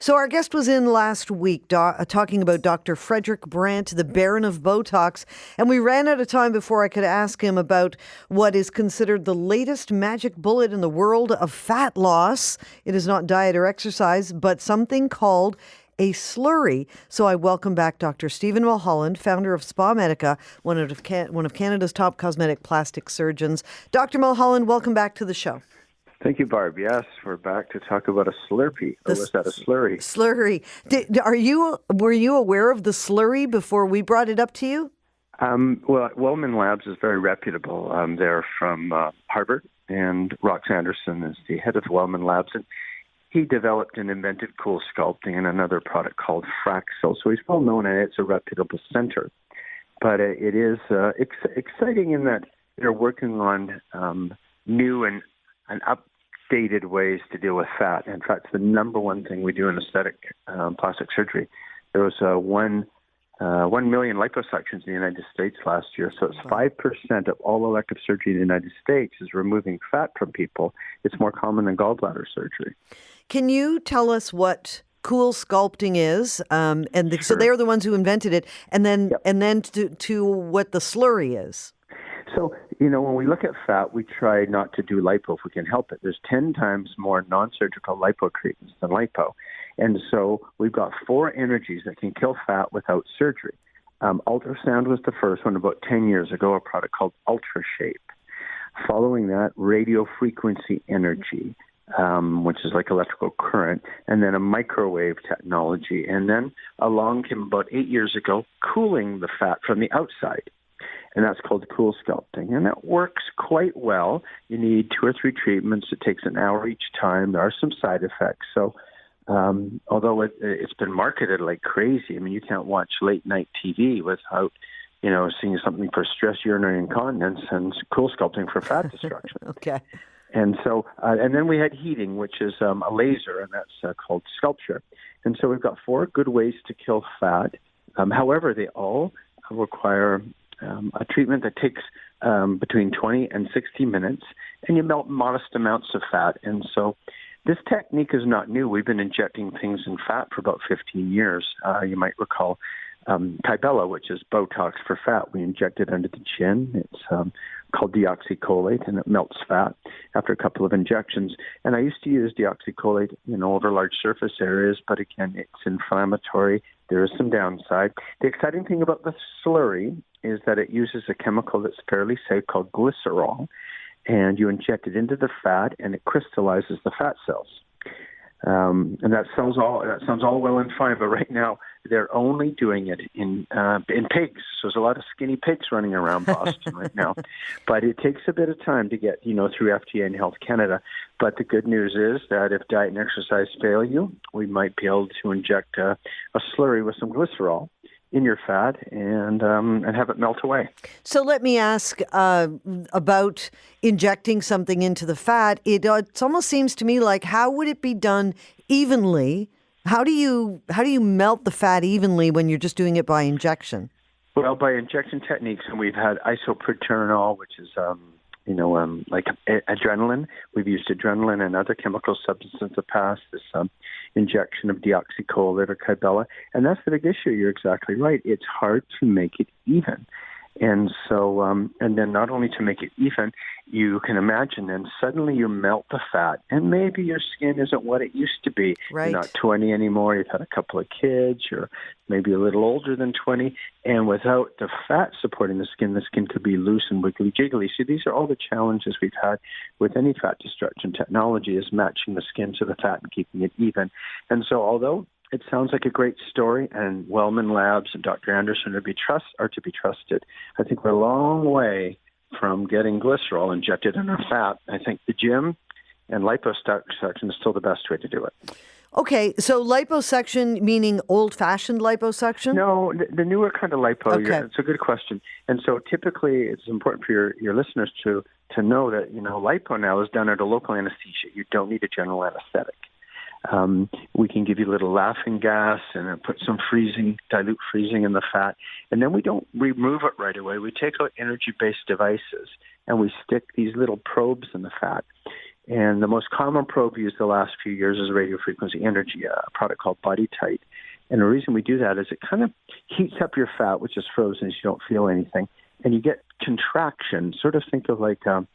So our guest was in last week talking about Dr. Frederick Brandt, the Baron of Botox, and we ran out of time before I could ask him about what is considered the latest magic bullet in the world of fat loss. It is not diet or exercise, but something called a slurry. So I welcome back Dr. Stephen Mulholland, founder of Spa Medica, one of Canada's top cosmetic plastic surgeons. Dr. Mulholland, welcome back to the show. Thank you, Barb. Yes, we're back to talk about a Slurpee. Or was that a slurry? Slurry. Were you aware of the slurry before we brought it up to you? Well, Wellman Labs is very reputable. They're from Harvard, and Rox Anderson is the head of Wellman Labs. And he developed and invented Cool Sculpting and another product called Fraxel. So he's well known, and it's a reputable center. But it is exciting in that they're working on new and updated ways to deal with fat. In fact, it's the number one thing we do in aesthetic plastic surgery. There was 1 million liposuctions in the United States last year. So it's 5% of all elective surgery in the United States is removing fat from people. It's more common than gallbladder surgery. Can you tell us what Cool Sculpting is? Sure. So they're the ones who invented it, and then to what the slurry is. So, when we look at fat, we try not to do lipo if we can help it. There's 10 times more non-surgical lipo treatments than lipo. And so we've got 4 energies that can kill fat without surgery. Ultrasound was the first one about 10 years ago, a product called UltraShape. Following that, radio frequency energy, which is like electrical current, and then a microwave technology. And then along came about 8 years ago, cooling the fat from the outside. And that's called Cool Sculpting. And that works quite well. You need 2 or 3 treatments. It takes an hour each time. There are some side effects. So although it's been marketed like crazy, I mean, you can't watch late night TV without, seeing something for stress urinary incontinence and Cool Sculpting for fat destruction. Okay. And so, and then we had heating, which is a laser, and that's called sculpture. And so we've got 4 good ways to kill fat. However, they all require a treatment that takes between 20 and 60 minutes, and you melt modest amounts of fat. And so this technique is not new. We've been injecting things in fat for about 15 years. You might recall Tibella, which is Botox for fat. We inject it under the chin. It's called deoxycholate, and it melts fat after a couple of injections. And I used to use deoxycholate, over large surface areas, but again, it's inflammatory. There is some downside. The exciting thing about the slurry is that it uses a chemical that's fairly safe called glycerol, and you inject it into the fat, and it crystallizes the fat cells. And that sounds all well and fine, but right now they're only doing it in pigs. So there's a lot of skinny pigs running around Boston right now. But it takes a bit of time to get, through FDA and Health Canada. But the good news is that if diet and exercise fail you, we might be able to inject a slurry with some glycerol in your fat and have it melt away. So let me ask about injecting something into the fat. It almost seems to me like, how would it be done evenly? How do you melt the fat evenly when you're just doing it by injection? Well, by injection techniques, and we've had isoproterenol, which is like adrenaline. We've used adrenaline and other chemical substances in the past. This injection of deoxycholate or Tibella, and that's the big issue. You're exactly right. It's hard to make it even. And so, and then not only to make it even, you can imagine then suddenly you melt the fat, and maybe your skin isn't what it used to be. Right. You're not 20 anymore. You've had a couple of kids. You're maybe a little older than 20. And without the fat supporting the skin could be loose and wiggly jiggly. So these are all the challenges we've had with any fat destruction technology, is matching the skin to the fat and keeping it even. And so although it sounds like a great story, and Wellman Labs and Dr. Anderson are to be trusted, I think we're a long way from getting glycerol injected in our fat. I think the gym and liposuction is still the best way to do it. Okay, so liposuction meaning old-fashioned liposuction? No, the newer kind of lipo. Okay. It's a good question. And so typically it's important for your listeners to know that, lipo now is done under local anesthesia. You don't need a general anesthetic. We can give you a little laughing gas and put some dilute freezing in the fat. And then we don't remove it right away. We take out energy-based devices and we stick these little probes in the fat. And the most common probe used the last few years is radiofrequency energy, a product called Body Tight. And the reason we do that is it kind of heats up your fat, which is frozen, so you don't feel anything. And you get contraction. Sort of think of like a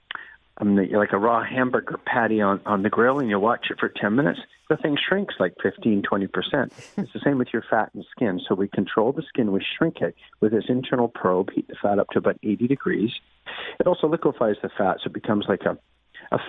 raw hamburger patty on the grill, and you watch it for 10 minutes. The thing shrinks like 15, 20%. It's the same with your fat and skin. So we control the skin, we shrink it with this internal probe, heat the fat up to about 80 degrees. It also liquefies the fat, so it becomes like a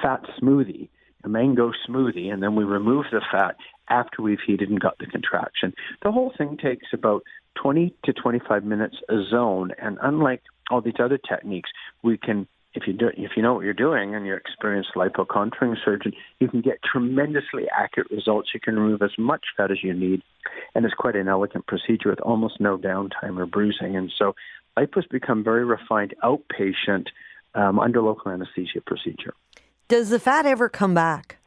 fat smoothie, a mango smoothie, and then we remove the fat after we've heated and got the contraction. The whole thing takes about 20 to 25 minutes a zone, and unlike all these other techniques, we can, if you know what you're doing and you're an experienced lipocontouring surgeon, you can get tremendously accurate results. You can remove as much fat as you need, and it's quite an elegant procedure with almost no downtime or bruising. And so lipo's become very refined outpatient under local anesthesia procedure. Does the fat ever come back?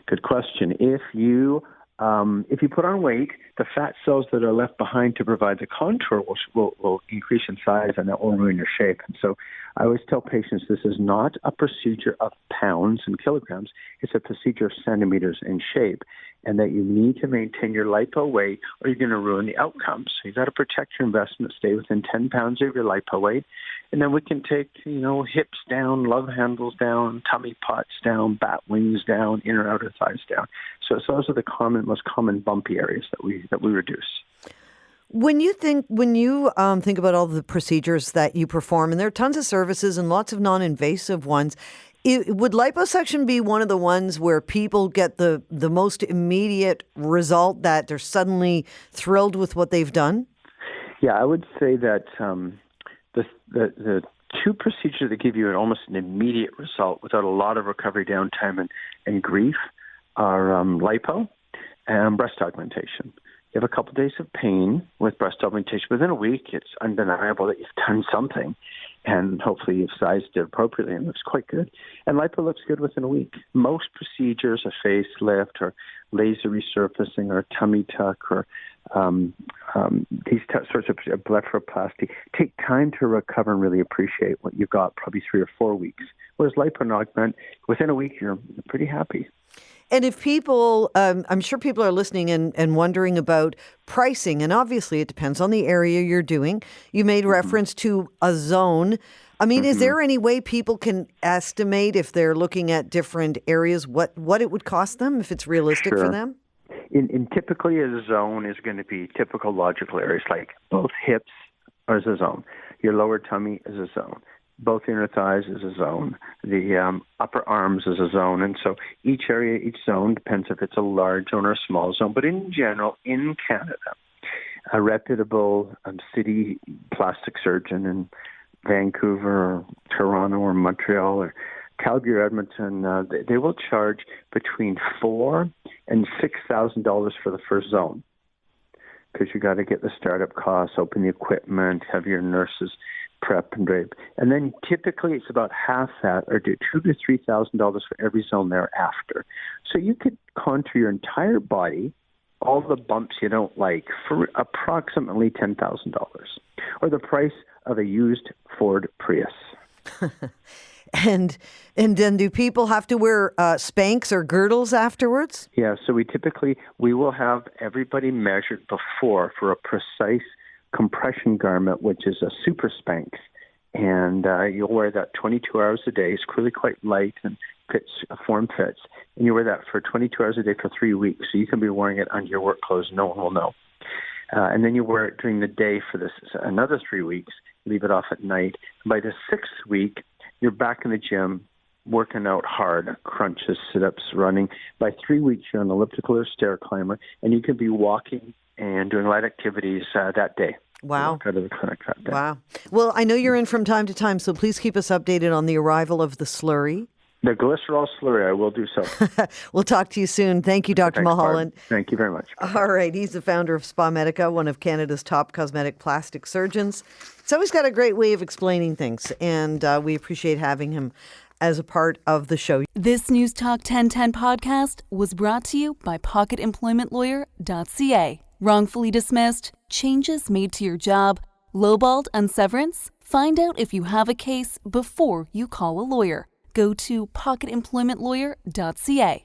Good question. If you put on weight, the fat cells that are left behind to provide the contour will increase in size, and that will ruin your shape. And so I always tell patients this is not a procedure of pounds and kilograms. It's a procedure of centimeters in shape, and that you need to maintain your lipo weight or you're going to ruin the outcomes. So you've got to protect your investment, stay within 10 pounds of your lipo weight, and then we can take, hips down, love handles down, tummy pots down, bat wings down, inner outer thighs down. So those are the most common bumpy areas that we reduce. When you think about all the procedures that you perform, and there are tons of services and lots of non-invasive ones, would liposuction be one of the ones where people get the most immediate result, that they're suddenly thrilled with what they've done? Yeah, I would say that the two procedures that give you almost an immediate result without a lot of recovery downtime and grief are lipo and breast augmentation. You have a couple of days of pain with breast augmentation. Within a week, it's undeniable that you've done something, and hopefully you've sized it appropriately and it looks quite good. And lipo looks good within a week. Most procedures, a facelift or laser resurfacing or tummy tuck or these sorts of blepharoplasty, take time to recover and really appreciate what you've got, probably 3 or 4 weeks. Whereas lipo and augment, within a week, you're pretty happy. And if people, I'm sure people are listening and wondering about pricing, and obviously it depends on the area you're doing. You made reference to a zone. I mean, is there any way people can estimate, if they're looking at different areas, what it would cost them, if it's realistic for them? In typically a zone is going to be typical logical areas, like both hips are as a zone. Your lower tummy is a zone. Both inner thighs is a zone. The upper arms is a zone. And so each area, each zone depends if it's a large zone or a small zone. But in general, in Canada, a reputable city plastic surgeon in Vancouver or Toronto or Montreal or Calgary or Edmonton, they will charge between $4,000 and $6,000 for the first zone, because you got to get the startup costs, open the equipment, have your nurses prep and drape. And then typically it's about half that, or do $2,000 to $3,000 for every zone thereafter. So you could contour your entire body, all the bumps you don't like, for approximately $10,000, or the price of a used Ford Prius. And then do people have to wear Spanx or girdles afterwards? Yeah, so we will have everybody measured before for a precise compression garment, which is a super Spanx. And you'll wear that 22 hours a day. It's really quite light and form fits. And you wear that for 22 hours a day for 3 weeks. So you can be wearing it under your work clothes. No one will know. And then you wear it during the day for another 3 weeks. Leave it off at night. By the 6th week, you're back in the gym, working out hard, crunches, sit-ups, running. By 3 weeks, you're an elliptical or stair climber, and you can be walking and doing light activities that day. Wow. Go to the clinic that day. Wow. Well, I know you're in from time to time, so please keep us updated on the arrival of the slurry. The glycerol slurry, I will do so. We'll talk to you soon. Thank you, Dr. Mulholland. Barb. Thank you very much. All right. He's the founder of Spa Medica, one of Canada's top cosmetic plastic surgeons. So he's got a great way of explaining things, and we appreciate having him as a part of the show. This Newstalk 1010 podcast was brought to you by PocketEmploymentLawyer.ca. Wrongfully dismissed, changes made to your job, lowballed on severance? Find out if you have a case before you call a lawyer. Go to pocketemploymentlawyer.ca.